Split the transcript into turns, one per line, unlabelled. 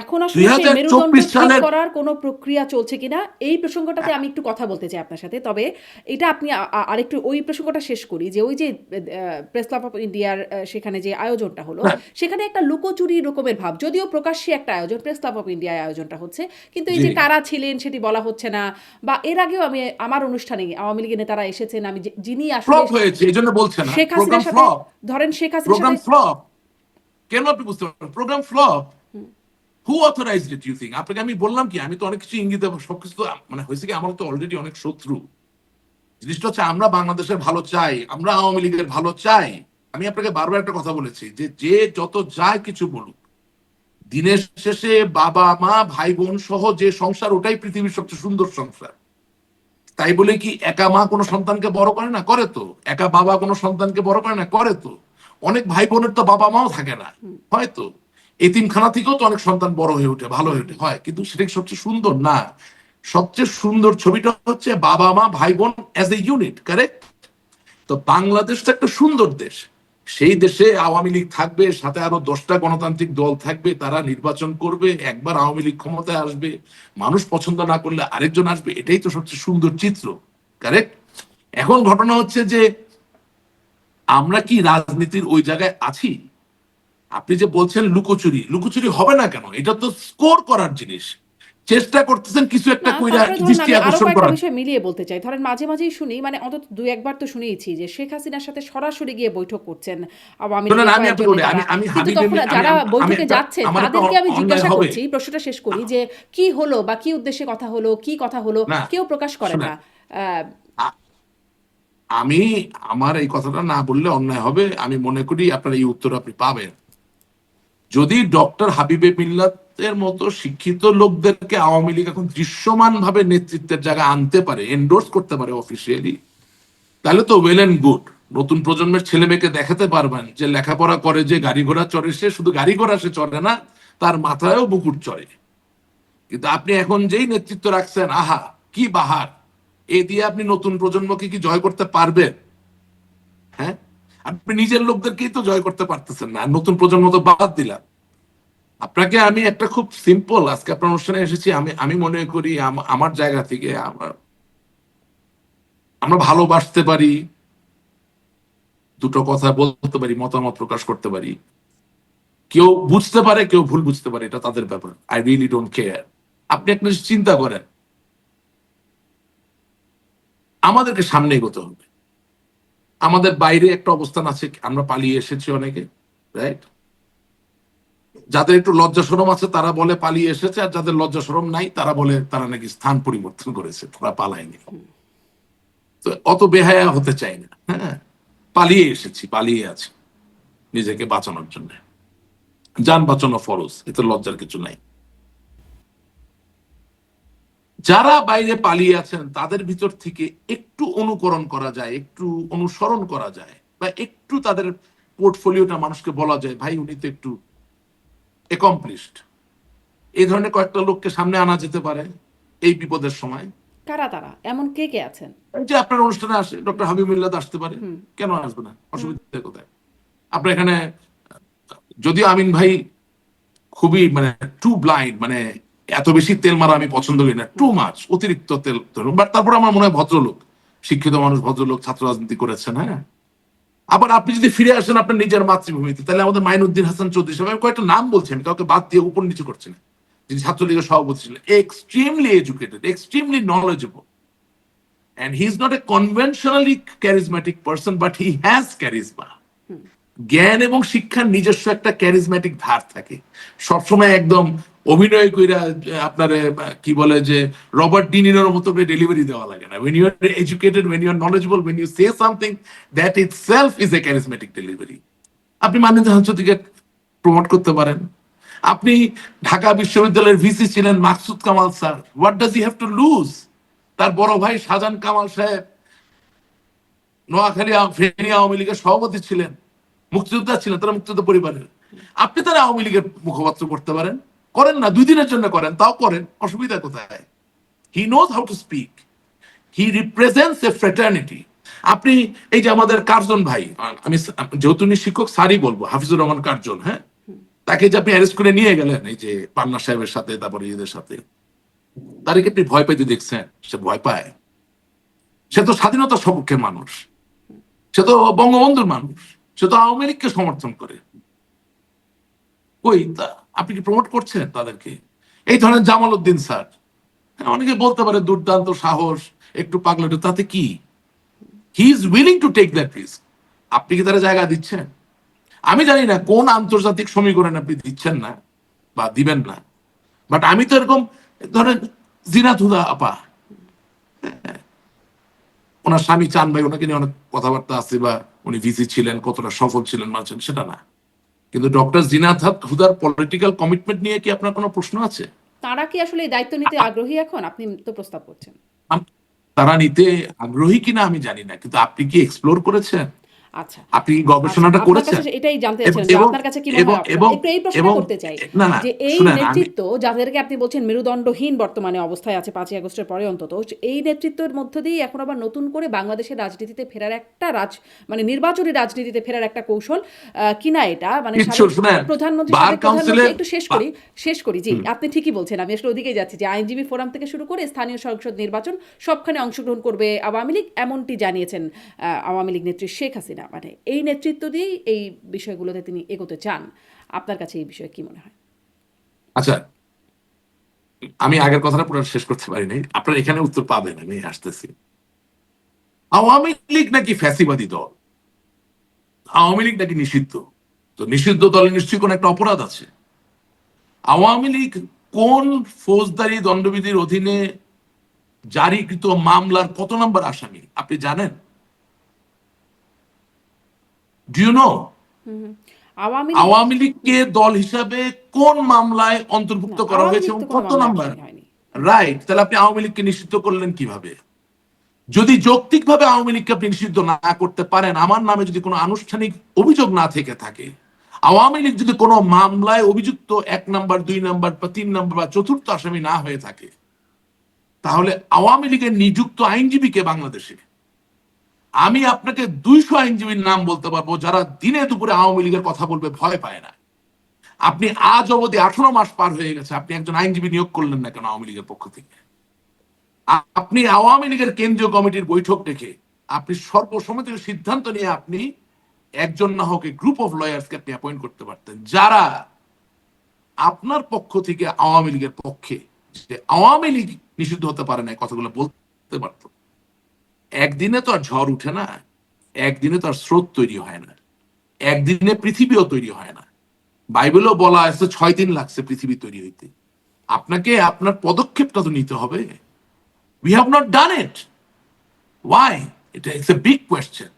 এখন
দুই
আসলে সেই
হাজার
মেরুদণ্ড
চব্বিশ
ঠিক
সালের
করার কোনো প্রক্রিয়া চলছে কিনা এই প্রসঙ্গটাতে আমি একটু কথা বলতে চাই আপনার সাথে। তবে এটা আপনি আরেকটু ওই প্রসঙ্গটা শেষ করি যে ওই যে প্রেস ক্লাব অফ ইন্ডিয়ার সেখানে যে আয়োজনটা হলো,
হ্যাঁ,
সেখানে একটা লুকোচুরি রকমের ভাব, যদিও প্রকাশ্যে একটা আয়োজন প্রেস ক্লাব অফ ইন্ডিয়ায় আয়োজনটা হচ্ছে, কিন্তু এই
জি,
যে কারা ছিলেন সেটি বলা হচ্ছে না। বা এর আগেও আমি আমার অনুষ্ঠানে আওয়ামী লীগের নেতারা এসেছেন, আমি যিনি আসলে
ফ্লপ হয়েছে এই জন্য বলছে না,
শেখ
প্রোগ্রাম
হাসিনার সাথে,
ফ্লপ।
ধরেন শেখ হাসিনার
প্রোগ্রাম
সাথে।
ফ্লপ কেন আপনি বুঝতে পারবেন program flop? Who authorized it you think? আপনাকে আমি বললাম কি, আমি তো অনেক কিছু ইঙ্গিত সবকিছু তো মানে হয়েছে কি, আমার তো অলরেডি অনেক শত্রু। জিনিসটা হচ্ছে আমরা বাংলাদেশের ভালো চাই, আমরা আওয়ামী লীগের ভালো চাই। আমি আপনাকে বারবার একটা কথা বলেছি যে যে যত যায় কিছু বলুক, দিনের শেষে বাবা মা ভাই বোন সহ যে সংসার, ওটাই পৃথিবীর সবচেয়ে সুন্দর সংসার। তাই বলে কি একা মা কোনো সন্তানকে বড় করে না? করে তো। একা বাবা কোনো সন্তানকে বড় করে না? করে তো। অনেক ভাই বোনের তো বাবা মাও থাকে না, হয়তো এতিমখানা থেকেও তো অনেক সন্তান বড় হয়ে ওঠে, ভালো হয়ে ওঠে, হয়, কিন্তু সেটা কি সবচেয়ে সুন্দর? না। সবচেয়ে সুন্দর ছবিটা হচ্ছে বাবা মা ভাই বোন অ্যাজ এ ইউনিট, কারেক্ট? তো বাংলাদেশ তো একটা সুন্দর দেশ। সেই দেশে আওয়ামী লীগ থাকবে, সাথে আরো 10টা গণতান্ত্রিক দল থাকবে, তারা নির্বাচন করবে, একবার আওয়ামী লীগ ক্ষমতায় আসবে, মানুষ পছন্দ না করলে আরেকজন আসবে, এটাই তো সবচেয়ে সুন্দর চিত্র, কারেক্ট? এখন ঘটনা হচ্ছে যে আমরা কি রাজনীতির ওই জায়গায় আছি? আপনি যে বলছেন লুকোচুরি, লুকোচুরি হবে না কেন? এটা তো স্কোর করার জিনিস। চেষ্টা করতেছেন কিছু একটা
না,
কইরা
তারপরে ধরুন
দৃষ্টি
আমি আরো
আকর্ষণ
কয়েকটা
করার।
বিষয় মিলিয়ে বলতে চাই। ধরেন মাঝে মাঝেই শুনি, মানে অন্তত দুই একবার তো শুনেইছি যে শেখ হাসিনার সাথে সরাসরি গিয়ে বৈঠক করছেন আওয়ামী
শোনেন,
লীগের
আমি
কয়েকজন
আপনাকে বলি,
নেতারা।
আমি
কিন্তু
হাবিব
তখন
এমনি, আমি
যারা
আমি
বৈঠকে
একটা,
যাচ্ছেন
আমার একটা
তাদেরকে আমি
অন্যায়
জিজ্ঞাসা
হবে।
করছি, প্রশ্নটা শেষ করি, যে কি হলো বা কি উদ্দেশ্যে কথা হলো, কি কথা হলো,
না,
কেউ প্রকাশ করেন
শোনেন,
না। আহ,
আ- আমি আমার এই কথাটা না বললে অন্যায় হবে, আমি মনে করি আপনার এই উত্তর আপনি পাবেন যদি ডক্টর হাবিবে মিল্লাতের মতো শিক্ষিত লোকদেরকে আওয়ামী লীগ এখন দৃশ্যমান ভাবে নেতৃত্বের জায়গায় আনতে পারে, এন্ডোর্স করতে পারে অফিসিয়ালি, তাহলে তো ওয়েল এন্ড গুড। নতুন প্রজন্মের ছেলে মেয়েকে দেখাতে পারবেন যে লেখাপড়া করে, যে গাড়ি ঘোড়া চড়ে, সে শুধু গাড়ি ঘোড়া সে চড়ে না, তার মাথায়ও বুকুট চড়ে। কিন্তু আপনি এখন যেই নেতৃত্ব রাখছেন, আহা কি বাহার, এ দিয়ে আপনি নতুন প্রজন্মকে কি জয় করতে পারবেন? হ্যাঁ, আপনি নিজের লোকদেরকেই তো জয় করতে পারতেছেন না, আর নতুন প্রজন্ম তো বাদ দিলাম। আপনাকে আমি একটা খুব সিম্পল, আজকে আপনার অনুষ্ঠানে এসেছি, আমি আমি মনে করি আমার জায়গা থেকে আমরা ভালোবাসতে পারি, দুটো কথা বলতে পারি, মতামত প্রকাশ করতে পারি। কেউ বুঝতে পারে, কেউ ভুল বুঝতে পারে, এটা তাদের ব্যাপার, আই রিয়েলি ডোন্ট কেয়ার। আপনি একটা জিনিস চিন্তা করেন, আমাদেরকে সামনে এগোতে হবে। আমাদের বাইরে একটা অবস্থান আছে, আমরা পালিয়ে এসেছি অনেকে, রাইট? যাদের একটু লজ্জা শরম আছে তারা বলে পালিয়ে এসেছে, আর যাদের লজ্জা শরম নাই তারা বলে তারা নাকি স্থান পরিবর্তন করেছে, তারা পালায়নি। তো অত বেহায়া হতে চাই না, হ্যাঁ, পালিয়ে এসেছি, পালিয়ে আছি নিজেকে বাঁচানোর জন্য। যান বাঁচানো ফরজ, এতে লজ্জার কিছু নাই। যারা বাইরে পালিয়ে আছেন তাদের ভিতর থেকে একটু অনুকরণ করা যায়, একটু অনুসরণ করা যায়, বা একটু তাদের পোর্টফোলিওটা মানুষকে বলা যায়, ভাই উনি তো একটু অ্যাকমপ্লিশড, এই ধরনের কয়েকটা লোককে সামনে আনা যেতে পারে এই বিপদের সময়।
কারা তারা, এমন কে কে আছেন?
এই যে আপনার অনুষ্ঠানে আসে ডক্টর হাবিব মিল্লাত আসতে পারে,
হুম।
কেন আসবে না?
হুম।
অসুবিধা কোথায়? আপনার এখানে যদিও আমিন ভাই খুবই মানে টু ব্লাইন্ড, মানে এত বেশি তেল মারা আমি পছন্দ করি না, টু
হুম।
মাচ, অতিরিক্ত তেল। বাট তারপর আমার মনে হয় ভদ্রলোক, শিক্ষিত মানুষ, ভদ্রলোক, ছাত্র রাজনীতি করেছেন, হ্যাঁ। আবার আপনি যদি ফিরে আসেন আপনার নিজের মাতৃভূমিতে, তাহলে আমাদের মাইনুদ্দিন হাসান চৌধুরী সাহেব, আমি কয়েকটা নাম বলছি, আমি কাউকে বাদ দিয়ে উপর নিচে করছি না, যিনি ছাত্রলীগের সভাপতি ছিলেন, extremely educated, extremely knowledgeable, and he's not a conventionally charismatic person, but he has charisma. জ্ঞান এবং শিক্ষার নিজস্ব একটা ক্যারিজম্যাটিক ধার থাকে। সবসময় একদম অভিনয় কইরা আপনার কি বলে যে রবার্ট ডিনিরোর মতো ডেলিভারি দেওয়া লাগে না। when you are educated, when you are knowledgeable, when you say something, that itself is a charismatic delivery. আপনি মাননীয় হচ্ছে প্রমোট করতে পারেন। আপনি ঢাকা বিশ্ববিদ্যালয়ের ভিসি ছিলেন Maksud Kamal sir, what does he have to lose? তার বড় ভাই শাহজাহান কামাল সাহেব নোয়াখালী ফেনী আওয়ামী লীগের সভাপতি ছিলেন, মুক্তিযোদ্ধা ছিলেন, তারা মুক্তিযোদ্ধা পরিবারের। আপনি তারা আওয়ামী লীগের মুখপাত্র করতে পারেন, করেন না, 2 দিনের জন্য করেন, তাও করেন, অসুবিধা কোথায়? He knows how to speak, he represents A fraternity. আপনি এই যে আমাদের কার্জন ভাই, আমি যেহেতু উনি শিক্ষক স্যারই বলবো, হাফিজুর রহমান কার্জন, হ্যাঁ, তাকে যে আপনি অ্যারেস্ট করে নিয়ে গেলেন এই যে পান্না সাহেবের সাথে, তারপরে এদের সাথে, তারে কি আপনি ভয় পাইতে দেখছেন? সে ভয় পায়? সে তো স্বাধীনতার সপক্ষে মানুষ, সে তো বঙ্গবন্ধুর মানুষ, সে তো আওয়ামী লীগকে সমর্থন করে। আপনি কি প্রমোট করছেন তাদেরকে? এই ধরনের জামাল উদ্দিন স্যার, অনেকে বলতে পারে দুর্দান্ত সাহস, একটু পাগলাটে, তাতে কি? He is willing to take that risk. আপনি কি তারা জায়গা দিচ্ছেন? আমি জানি না কোন আন্তর্জাতিক সমীকরণ আপনি দিচ্ছেন না বা দিবেন না, বাট আমি তো এরকম ধরেন জিনাত হুদা আপা, ওনার স্বামী চান ভাই, ওনাকে নিয়ে অনেক কথাবার্তা আছে, বা উনি ভিসি ছিলেন, কতটা সফল ছিলেন মানছেন সেটা না, কিন্তু ডক্টর জিনাত হুদার পলিটিক্যাল কমিটমেন্ট নিয়ে কি আপনার কোনো প্রশ্ন আছে?
তারা কি আসলে এই দায়িত্ব নিতে আগ্রহী এখন? আপনি তো প্রস্তাব করছেন।
তারা নিতে আগ্রহী কিনা আমি জানি না, কিন্তু আপনি কি এক্সপ্লোর করেছেন?
আচ্ছা,
আপনি কি
আচ্ছা।
গবেষণাটা
আপনার কাছে
করেছেন?
এটাই জানতে
এবং
চাচ্ছিলাম যে
এবং
আপনার কাছে কি মনে
এবং
হয়
এবং
একটু এই প্রশ্নটা
এবং
করতে চাই
না না
যে এই
শুনেন, আমি
নেতৃত্ব যাদেরকে আপনি বলছেন মেরুদণ্ডহীন বর্তমানে অবস্থায় আছে ৫ই আগস্টের পরে অন্তত, এই নেতৃত্বের মধ্য দিয়েই এখন আবার নতুন করে বাংলাদেশের রাজনীতিতে ফেরার একটা মানে নির্বাচনী রাজনীতিতে ফেরার একটা কৌশল কিনা এটা মানে
কিচ্ছু শুনেন, বার
সাবেক প্রধানমন্ত্রী
কাউন্সিলের
একটু শেষ করি জি, আপনি ঠিকই বলছেন, আমি আসলে ওদিকেই যাচ্ছি যে আইনজীবী ফোরাম থেকে শুরু করে স্থানীয় সংসদ নির্বাচন সবখানে অংশগ্রহণ করবে আওয়ামী লীগ, এমনটি জানিয়েছেন আওয়ামী লীগ নেত্রী শেখ হাসিনা। মানে এই নেতৃত্ব দিয়েই এই বিষয়গুলোতে তিনি এগোতে চান। আপনার কাছে এই বিষয়ে কি মনে হয়?
আচ্ছা, আমি আগের কথাটা পুরো শেষ করতে পারিনি, আপনার এখানে উত্তর পাবেন, আমি আসতেছি। আওয়ামী লীগ নাকি ফ্যাসিবাদী দল? আওয়ামী লীগ নাকি নিষিদ্ধ? তো নিষিদ্ধ দলে নিশ্চয়ই কোন একটা অপরাধ আছে। আওয়ামী লীগ কোন ফৌজদারি দণ্ডবিধির অধীনে জারিকৃত মামলার কত নম্বর আসামি আপনি জানেন? Do you know?
Awami League
Awami লীগকে দল হিসাবে কোন মামলায় অন্তর্ভুক্ত
না,
করা
আওয়ামী
হয়েছে
লীগ
এবং
তো কোনো
কত
মামলায়
নাম্বার?
আসামি হয়নি।
রাইট, তাহলে আপনি আওয়ামী লীগকে নিষিদ্ধ করলেন কিভাবে? যদি যৌক্তিকভাবে আওয়ামী লীগকে আপনি নিষিদ্ধ না করতে পারেন, আমার নামে যদি কোনো আনুষ্ঠানিক অভিযোগ না থেকে থাকে, আওয়ামী লীগ যদি কোনো মামলায় অভিযুক্ত 1 নাম্বার, 2 নাম্বার বা 3 নাম্বার বা চতুর্থ আসামি না হয়ে থাকে, তাহলে আওয়ামী লীগের নিযুক্ত আইনজীবীকে বাংলাদেশে, আমি আপনাকে 200 আইনজীবীর নাম বলতে পারবো যারা দিনে দুপুরে আওয়ামী লীগের কথা বলবে ভয় পায় না। আপনি আজ অবধি 18 মাস পার হয়ে গেছে, আপনি একজন আইনজীবী নিয়োগ করলেন না কেন আওয়ামী লীগের পক্ষ থেকে? আপনি আওয়ামী লীগের কেন্দ্রীয় কমিটির বৈঠক ডেকে আপনি সর্বসম্মতির সিদ্ধান্ত নিয়ে আপনি একজন না হোক গ্রুপ অফ লয়ার্সকে আপনি অ্যাপয়েন্ট করতে পারতেন, যারা আপনার পক্ষ থেকে আওয়ামী লীগের পক্ষে যে আওয়ামী লীগ নিষিদ্ধ হতে পারে না এই কথাগুলো বলতে পারত। একদিনে তো আর ঝড় উঠে না, একদিনে তো আর স্রোত তৈরি হয় না, একদিনে পৃথিবীও তৈরি হয় না। বাইবেলও বলা আছে 6 দিন লাগছে পৃথিবী তৈরি হইতে। আপনাকে আপনার পদক্ষেপটা তো নিতে হবে। We have not done it. Why? It's a big question.